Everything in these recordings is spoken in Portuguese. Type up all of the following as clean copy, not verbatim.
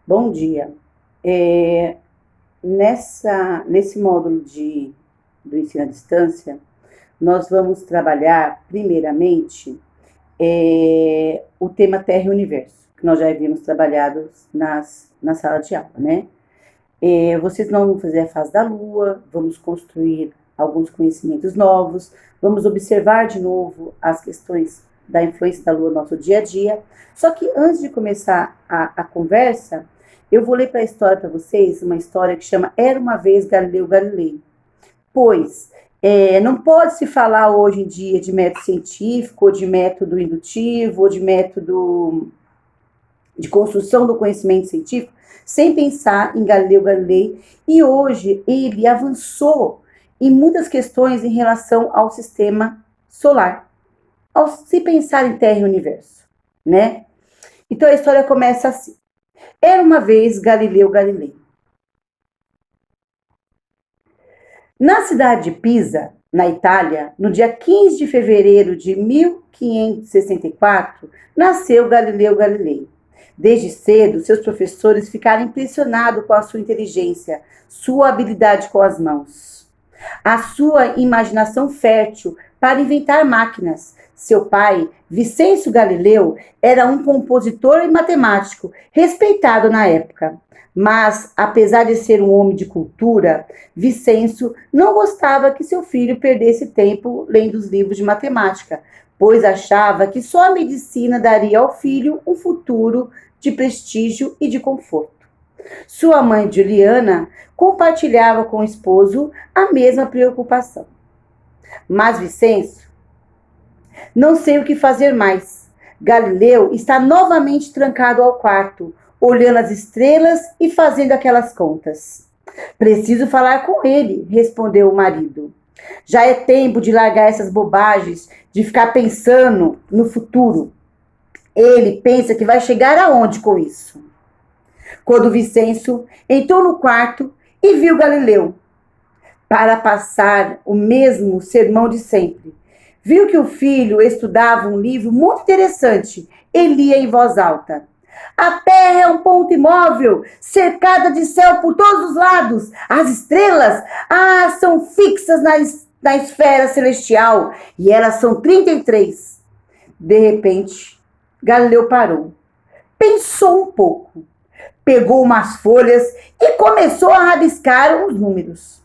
Bom dia. É, nesse módulo do ensino à distância, nós vamos trabalhar, primeiramente, o tema Terra e Universo, que nós já havíamos trabalhado na sala de aula, né? Vocês não vão fazer a fase da Lua, vamos construir alguns conhecimentos novos, vamos observar de novo as questões da influência da Lua no nosso dia a dia. Só que antes de começar a conversa, eu vou ler para a história para vocês, uma história que chama Era uma vez Galileu Galilei. Pois não pode se falar hoje em dia de método científico, ou de método indutivo, ou de método de construção do conhecimento científico, sem pensar em Galileu Galilei. E hoje ele avançou em muitas questões em relação ao sistema solar, ao se pensar em Terra e Universo, né? Então a história começa assim. Era uma vez Galileu Galilei. Na cidade de Pisa, na Itália, no dia 15 de fevereiro de 1564, nasceu Galileu Galilei. Desde cedo, seus professores ficaram impressionados com a sua inteligência, sua habilidade com as mãos, a sua imaginação fértil para inventar máquinas. Seu pai, Vicêncio Galileu, era um compositor e matemático respeitado na época. Mas, apesar de ser um homem de cultura, Vicêncio não gostava que seu filho perdesse tempo lendo os livros de matemática, pois achava que só a medicina daria ao filho um futuro de prestígio e de conforto. Sua mãe, Juliana, compartilhava com o esposo a mesma preocupação. Mas Vicêncio, não sei o que fazer mais. Galileu está novamente trancado ao quarto, olhando as estrelas e fazendo aquelas contas. Preciso falar com ele, respondeu o marido. Já é tempo de largar essas bobagens, de ficar pensando no futuro. Ele pensa que vai chegar aonde com isso? Quando Vicêncio entrou no quarto e viu Galileu, para passar o mesmo sermão de sempre. Viu que o filho estudava um livro muito interessante e lia em voz alta. A Terra é um ponto imóvel, cercada de céu por todos os lados. As estrelas, são fixas na esfera celestial e elas são 33. De repente, Galileu parou, pensou um pouco, pegou umas folhas e começou a rabiscar os números.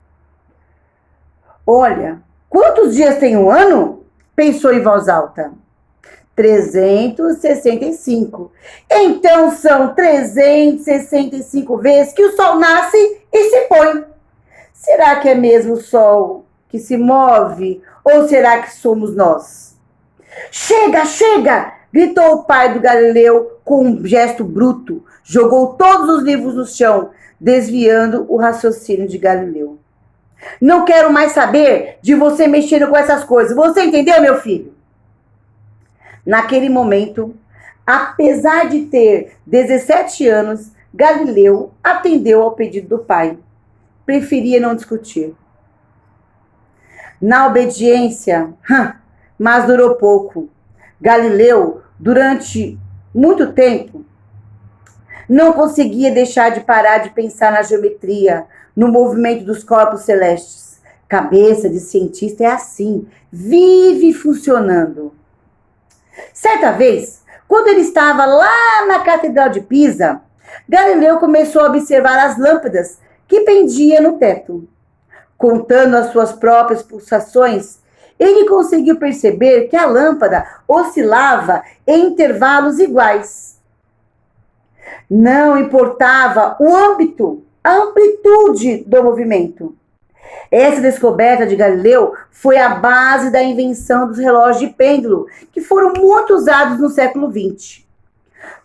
Olha, quantos dias tem um ano? Pensou em voz alta. 365. Então são 365 vezes que o sol nasce e se põe. Será que é mesmo o sol que se move ou será que somos nós? Chega, chega! Gritou o pai do Galileu com um gesto bruto. Jogou todos os livros no chão, desviando o raciocínio de Galileu. Não quero mais saber de você mexendo com essas coisas. Você entendeu, meu filho? Naquele momento, apesar de ter 17 anos, Galileu atendeu ao pedido do pai. Preferia não discutir. Na obediência, mas durou pouco. Galileu, durante muito tempo, não conseguia deixar de parar de pensar na geometria, no movimento dos corpos celestes. Cabeça de cientista é assim, vive funcionando. Certa vez, quando ele estava lá na Catedral de Pisa, Galileu começou a observar as lâmpadas que pendiam no teto. Contando as suas próprias pulsações, ele conseguiu perceber que a lâmpada oscilava em intervalos iguais. Não importava o âmbito, a amplitude do movimento. Essa descoberta de Galileu foi a base da invenção dos relógios de pêndulo, que foram muito usados no século XX.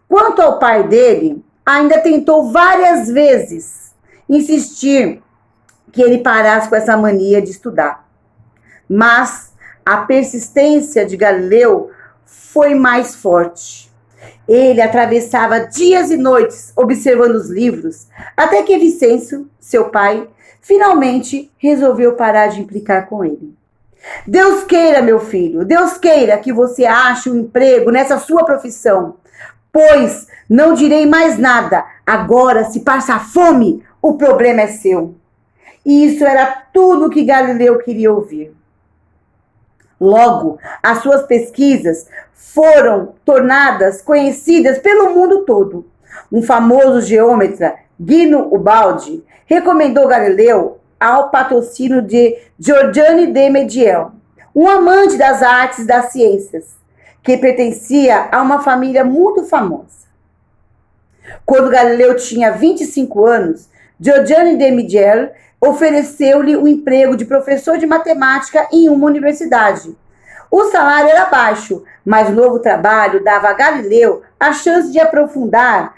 Quanto ao pai dele, ainda tentou várias vezes insistir que ele parasse com essa mania de estudar. Mas a persistência de Galileu foi mais forte. Ele atravessava dias e noites observando os livros, até que Vicêncio, seu pai, finalmente resolveu parar de implicar com ele. Deus queira, meu filho, Deus queira que você ache um emprego nessa sua profissão, pois não direi mais nada, Agora, se passar fome, o problema é seu. E isso era tudo que Galileu queria ouvir. Logo, as suas pesquisas foram tornadas conhecidas pelo mundo todo. Um famoso geômetra, Guino Ubaldi, recomendou Galileu ao patrocínio de Giordano de Mediel, um amante das artes e das ciências, que pertencia a uma família muito famosa. Quando Galileu tinha 25 anos, Giordano de Mediel ofereceu-lhe o emprego de professor de matemática em uma universidade. O salário era baixo, mas o novo trabalho dava a Galileu a chance de aprofundar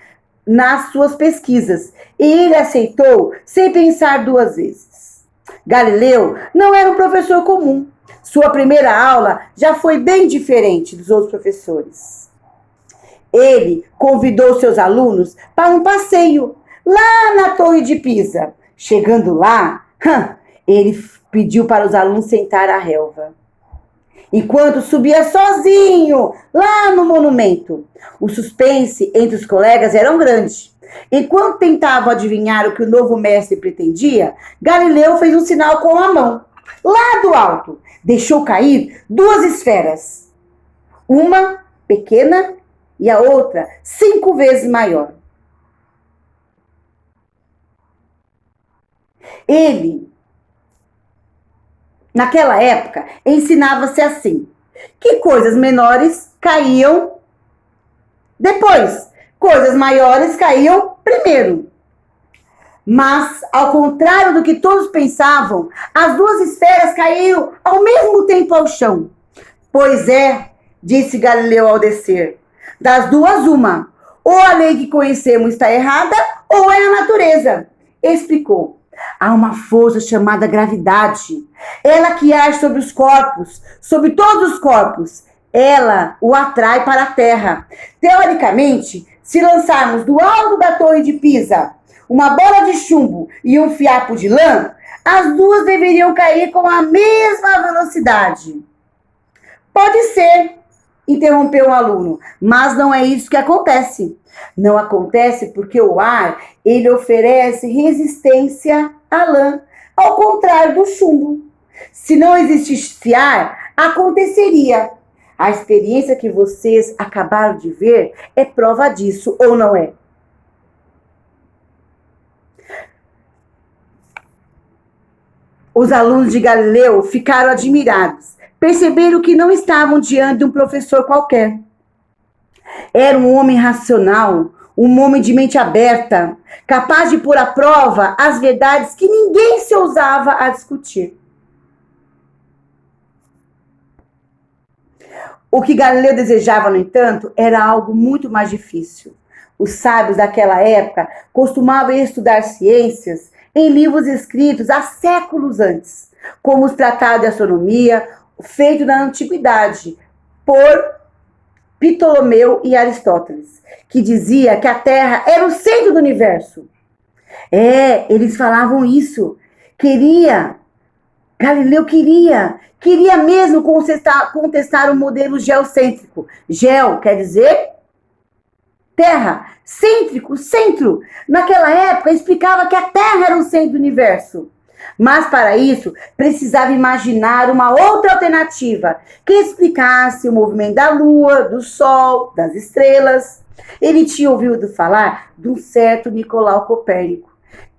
nas suas pesquisas, e ele aceitou sem pensar duas vezes. Galileu não era um professor comum. Sua primeira aula já foi bem diferente dos outros professores. Ele convidou seus alunos para um passeio lá na Torre de Pisa. Chegando lá, ele pediu para os alunos sentar à relva, enquanto subia sozinho lá no monumento. O suspense entre os colegas era grande. Enquanto tentavam adivinhar o que o novo mestre pretendia, Galileu fez um sinal com a mão. Lá do alto, deixou cair duas esferas. Uma pequena e a outra 5 vezes maior. Ele, naquela época, ensinava-se assim, que coisas menores caíam depois, coisas maiores caíam primeiro. Mas, ao contrário do que todos pensavam, as duas esferas caíram ao mesmo tempo ao chão. Pois é, disse Galileu ao descer, das duas uma, ou a lei que conhecemos está errada, ou é a natureza. Explicou. Há uma força chamada gravidade. Ela que age sobre os corpos, sobre todos os corpos. Ela o atrai para a Terra. Teoricamente, se lançarmos do alto da Torre de Pisa uma bola de chumbo e um fiapo de lã, as duas deveriam cair com a mesma velocidade. Pode ser, interrompeu um aluno, mas não é isso que acontece. Não acontece porque o ar, ele oferece resistência à lã, ao contrário do chumbo. Se não existisse ar, aconteceria. A experiência que vocês acabaram de ver é prova disso, ou não é? Os alunos de Galileu ficaram admirados. Perceberam que não estavam diante de um professor qualquer. Era um homem racional, um homem de mente aberta, capaz de pôr à prova as verdades que ninguém se ousava a discutir. O que Galileu desejava, no entanto, era algo muito mais difícil. Os sábios daquela época costumavam estudar ciências em livros escritos há séculos antes, como os tratados de astronomia, feitos na antiguidade por Ptolomeu e Aristóteles, que dizia que a Terra era o centro do universo. Eles falavam isso. Galileu queria mesmo contestar o modelo geocêntrico. Geo quer dizer Terra, cêntrico, centro. Naquela época explicava que a Terra era o centro do universo. Mas para isso precisava imaginar uma outra alternativa que explicasse o movimento da Lua, do Sol, das estrelas. Ele tinha ouvido falar de um certo Nicolau Copérnico,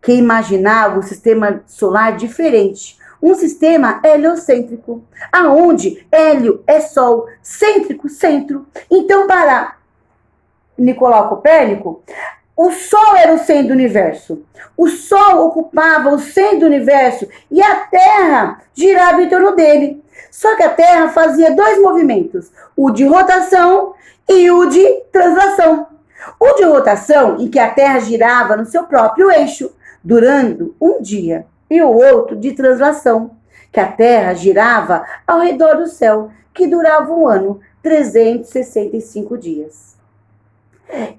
que imaginava um sistema solar diferente, um sistema heliocêntrico, aonde hélio é Sol, cêntrico, centro. Então, para Nicolau Copérnico, o Sol era o centro do universo. O Sol ocupava o centro do universo e a Terra girava em torno dele. Só que a Terra fazia 2 movimentos, o de rotação e o de translação. O de rotação, em que a Terra girava no seu próprio eixo, durando um dia, e o outro de translação, que a Terra girava ao redor do céu, que durava um ano, 365 dias.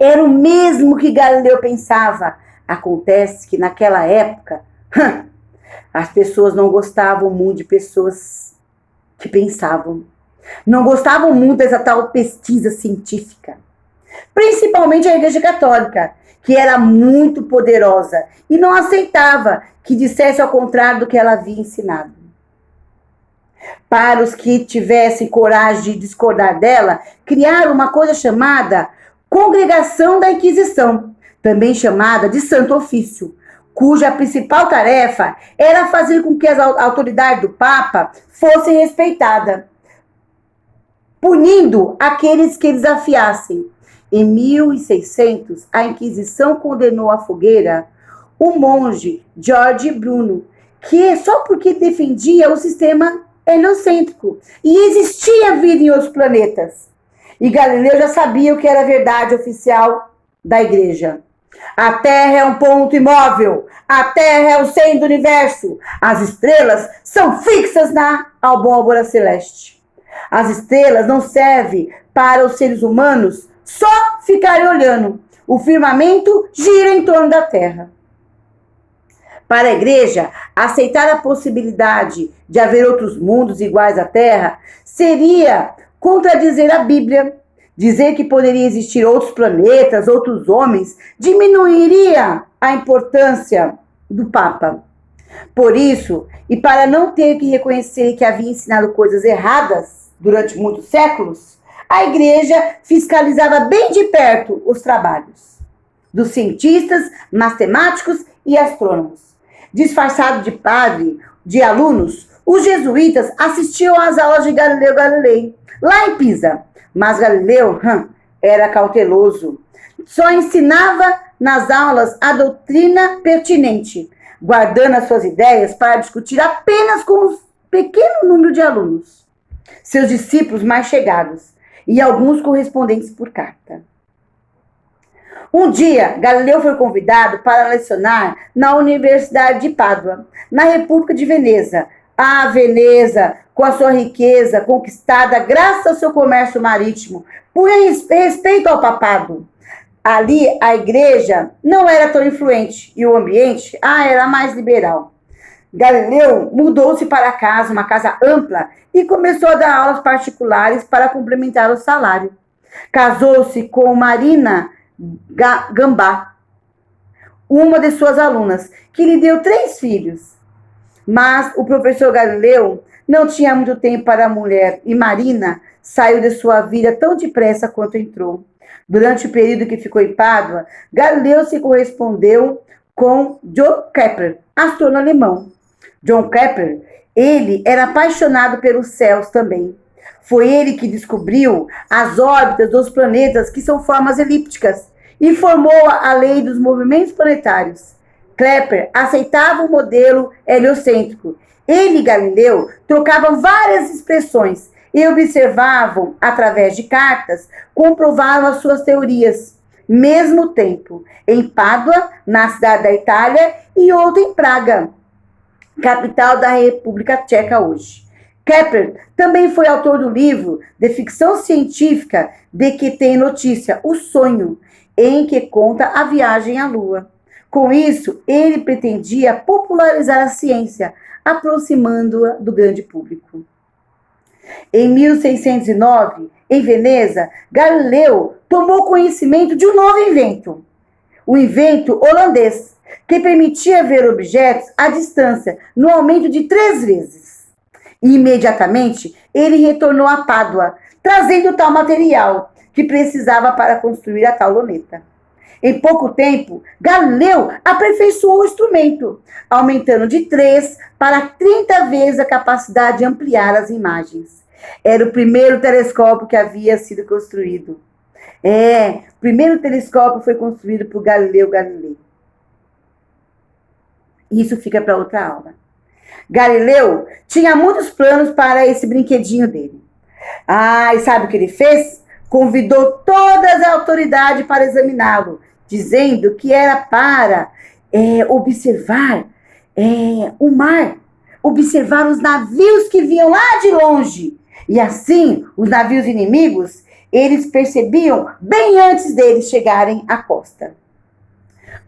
Era o mesmo que Galileu pensava. Acontece que naquela época, as pessoas não gostavam muito de pessoas que pensavam. Não gostavam muito dessa tal pesquisa científica. principalmente a Igreja Católica, que era muito poderosa e não aceitava que dissesse ao contrário do que ela havia ensinado. Para os que tivessem coragem de discordar dela, criaram uma coisa chamada Congregação da Inquisição, também chamada de Santo Ofício, cuja principal tarefa era fazer com que as autoridades do Papa fossem respeitadas, punindo aqueles que desafiassem. Em 1600, a Inquisição condenou à fogueira o monge George Bruno, que só porque defendia o sistema heliocêntrico e existia vida em outros planetas. E Galileu já sabia o que era a verdade oficial da Igreja. A Terra é um ponto imóvel. A Terra é o centro do universo. As estrelas são fixas na abóbora celeste. As estrelas não servem para os seres humanos só ficarem olhando. O firmamento gira em torno da Terra. Para a Igreja, aceitar a possibilidade de haver outros mundos iguais à Terra seria contradizer a Bíblia. Dizer que poderia existir outros planetas, outros homens, diminuiria a importância do Papa. Por isso, e para não ter que reconhecer que havia ensinado coisas erradas durante muitos séculos, a Igreja fiscalizava bem de perto os trabalhos dos cientistas, matemáticos e astrônomos. Disfarçado de padre, de alunos, os jesuítas assistiam às aulas de Galileu Galilei, lá em Pisa. Mas Galileu era cauteloso. Só ensinava nas aulas a doutrina pertinente, guardando as suas ideias para discutir apenas com um pequeno número de alunos, seus discípulos mais chegados, e alguns correspondentes por carta. Um dia, Galileu foi convidado para lecionar na Universidade de Pádua, na República de Veneza. A Veneza, com a sua riqueza conquistada graças ao seu comércio marítimo, por respeito ao papado. Ali, a igreja não era tão influente e o ambiente era mais liberal. Galileu mudou-se para casa, uma casa ampla, e começou a dar aulas particulares para complementar o salário. Casou-se com Marina Gambá, uma de suas alunas, que lhe deu 3 filhos. Mas o professor Galileu não tinha muito tempo para a mulher e Marina saiu de sua vida tão depressa quanto entrou. Durante o período que ficou em Pádua, Galileu se correspondeu com John Kepler, astrônomo alemão. John Kepler, ele era apaixonado pelos céus também. Foi ele que descobriu as órbitas dos planetas, que são formas elípticas, e formou a lei dos movimentos planetários. Kepler aceitava o modelo heliocêntrico. Ele e Galileu trocavam várias expressões e observavam, através de cartas, comprovavam as suas teorias, mesmo tempo, em Pádua, na cidade da Itália, e outro em Praga, capital da República Tcheca hoje. Kepler também foi autor do livro de ficção científica de que tem notícia, O Sonho, em que conta a viagem à Lua. Com isso, ele pretendia popularizar a ciência, aproximando-a do grande público. Em 1609, em Veneza, Galileu tomou conhecimento de um novo invento, o invento holandês, que permitia ver objetos à distância, no aumento de 3 vezes. E, imediatamente, ele retornou a Pádua, trazendo tal material que precisava para construir a tal luneta. Em pouco tempo, Galileu aperfeiçoou o instrumento, aumentando de 3 para 30 vezes a capacidade de ampliar as imagens. Era o primeiro telescópio que havia sido construído. O primeiro telescópio foi construído por Galileu Galilei. Isso fica para outra aula. Galileu tinha muitos planos para esse brinquedinho dele. E sabe o que ele fez? Convidou todas as autoridades para examiná-lo, dizendo que era para observar o mar, observar os navios que vinham lá de longe. E assim, os navios inimigos, eles percebiam bem antes deles chegarem à costa.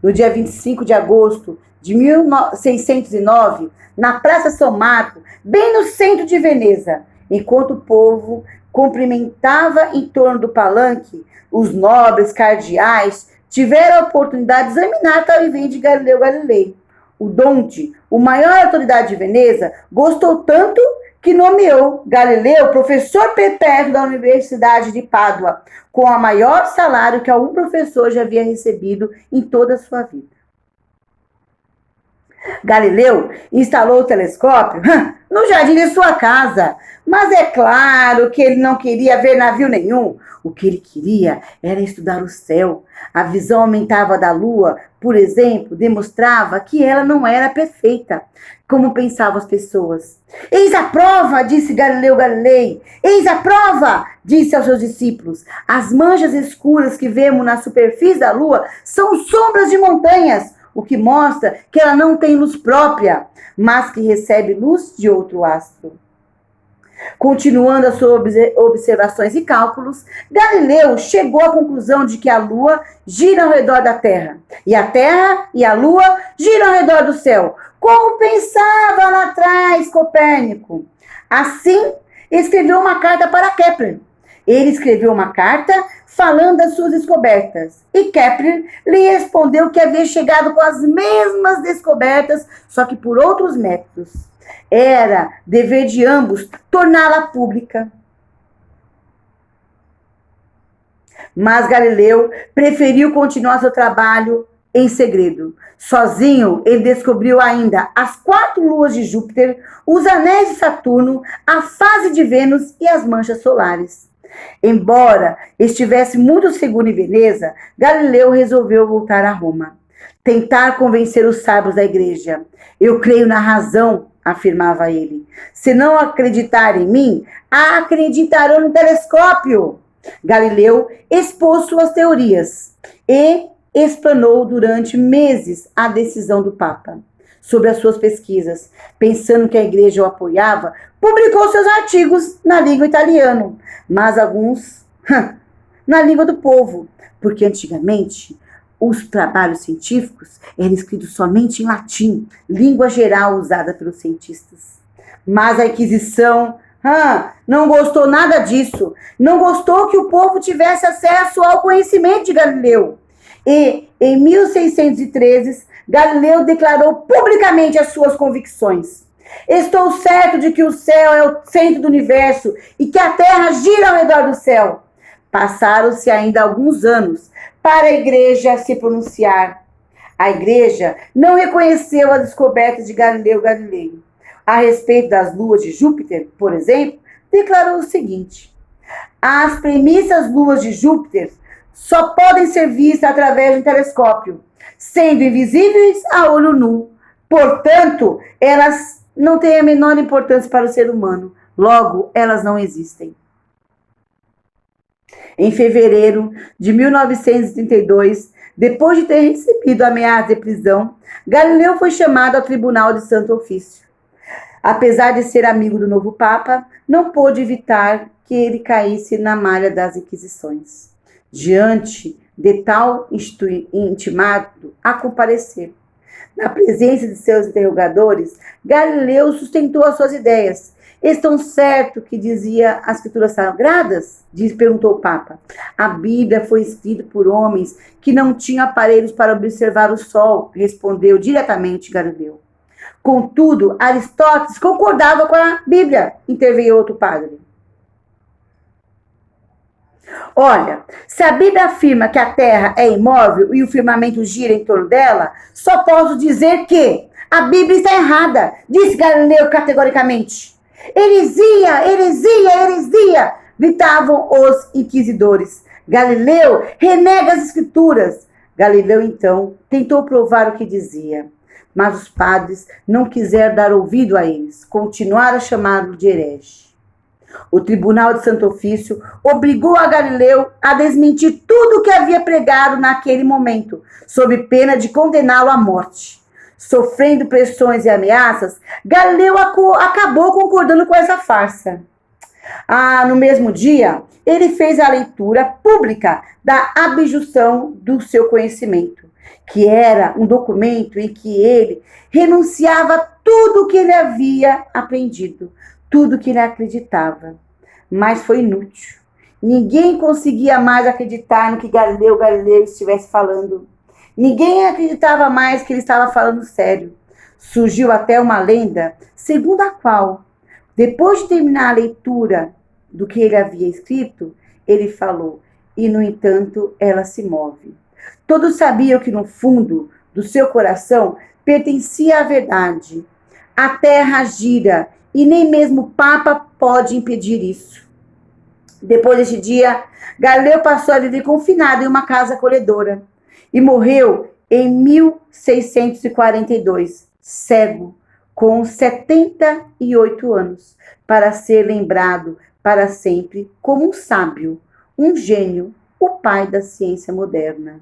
No dia 25 de agosto de 1609, na Praça São Marco, bem no centro de Veneza, enquanto o povo cumprimentava em torno do palanque, os nobres cardeais tiveram a oportunidade de examinar tal invento de Galileu Galilei. O Donde, o maior autoridade de Veneza, gostou tanto que nomeou Galileu professor perpétuo da Universidade de Pádua, com o maior salário que algum professor já havia recebido em toda a sua vida. Galileu instalou o telescópio no jardim de sua casa, mas é claro que ele não queria ver navio nenhum. O que ele queria era estudar o céu. A visão aumentava da lua, por exemplo, demonstrava que ela não era perfeita, como pensavam as pessoas. Eis a prova, disse Galileu Galilei. Eis a prova, disse aos seus discípulos. As manchas escuras que vemos na superfície da lua são sombras de montanhas, o que mostra que ela não tem luz própria, mas que recebe luz de outro astro. Continuando as suas observações e cálculos, Galileu chegou à conclusão de que a Lua gira ao redor da Terra, e a Terra e a Lua giram ao redor do céu, como pensava lá atrás Copérnico. Assim, escreveu uma carta para Kepler. Ele escreveu uma carta falando das suas descobertas, e Kepler lhe respondeu que havia chegado com as mesmas descobertas, só que por outros métodos. Era dever de ambos torná-la pública. Mas Galileu preferiu continuar seu trabalho em segredo. Sozinho, ele descobriu ainda as 4 luas de Júpiter, os anéis de Saturno, a fase de Vênus e as manchas solares. Embora estivesse muito seguro em Veneza, Galileu resolveu voltar a Roma. Tentar convencer os sábios da igreja. Eu creio na razão, afirmava ele. Se não acreditarem em mim, acreditarão no telescópio. Galileu expôs suas teorias e explanou durante meses a decisão do Papa sobre as suas pesquisas. Pensando que a igreja o apoiava, publicou seus artigos na língua italiana, mas alguns na língua do povo, porque antigamente os trabalhos científicos eram escritos somente em latim, língua geral usada pelos cientistas. Mas a Inquisição não gostou nada disso. Não gostou que o povo tivesse acesso ao conhecimento de Galileu. E, em 1613, Galileu declarou publicamente as suas convicções. Estou certo de que o céu é o centro do universo e que a Terra gira ao redor do céu. Passaram-se ainda alguns anos para a igreja se pronunciar. A igreja não reconheceu as descobertas de Galileu Galilei. A respeito das luas de Júpiter, por exemplo, declarou o seguinte: as premissas luas de Júpiter só podem ser vistas através de um telescópio, sendo invisíveis a olho nu. Portanto, elas não têm a menor importância para o ser humano. Logo, elas não existem. Em fevereiro de 1932, depois de ter recebido ameaça de prisão, Galileu foi chamado ao Tribunal de Santo Ofício. Apesar de ser amigo do novo Papa, não pôde evitar que ele caísse na malha das inquisições. Diante de tal intimado a comparecer, na presença de seus interrogadores, Galileu sustentou as suas ideias. Estão certo que dizia as escrituras sagradas? Perguntou o Papa. A Bíblia foi escrita por homens que não tinham aparelhos para observar o sol, respondeu diretamente Galileu. Contudo, Aristóteles concordava com a Bíblia, interveio outro padre. Olha, se a Bíblia afirma que a Terra é imóvel e o firmamento gira em torno dela, só posso dizer que a Bíblia está errada, disse Galileu categoricamente. Heresia, heresia, heresia, gritavam os inquisidores. Galileu renega as escrituras. Galileu, então, tentou provar o que dizia, mas os padres não quiseram dar ouvido a eles, continuaram a chamá-lo de herege. O Tribunal de Santo Ofício obrigou a Galileu a desmentir tudo o que havia pregado naquele momento, sob pena de condená-lo à morte. Sofrendo pressões e ameaças, Galileu acabou concordando com essa farsa. No mesmo dia, ele fez a leitura pública da abjunção do seu conhecimento, que era um documento em que ele renunciava tudo o que ele havia aprendido, tudo que ele acreditava. mas foi inútil. Ninguém conseguia mais acreditar no que Galileu Galilei estivesse falando. Ninguém acreditava mais que ele estava falando sério. Surgiu até uma lenda, segundo a qual, depois de terminar a leitura do que ele havia escrito, ele falou: e no entanto ela se move. Todos sabiam que no fundo do seu coração pertencia à verdade. A terra gira e nem mesmo o Papa pode impedir isso. Depois deste dia, Galileu passou a viver confinado em uma casa acolhedora e morreu em 1642, cego, com 78 anos, para ser lembrado para sempre como um sábio, um gênio, o pai da ciência moderna.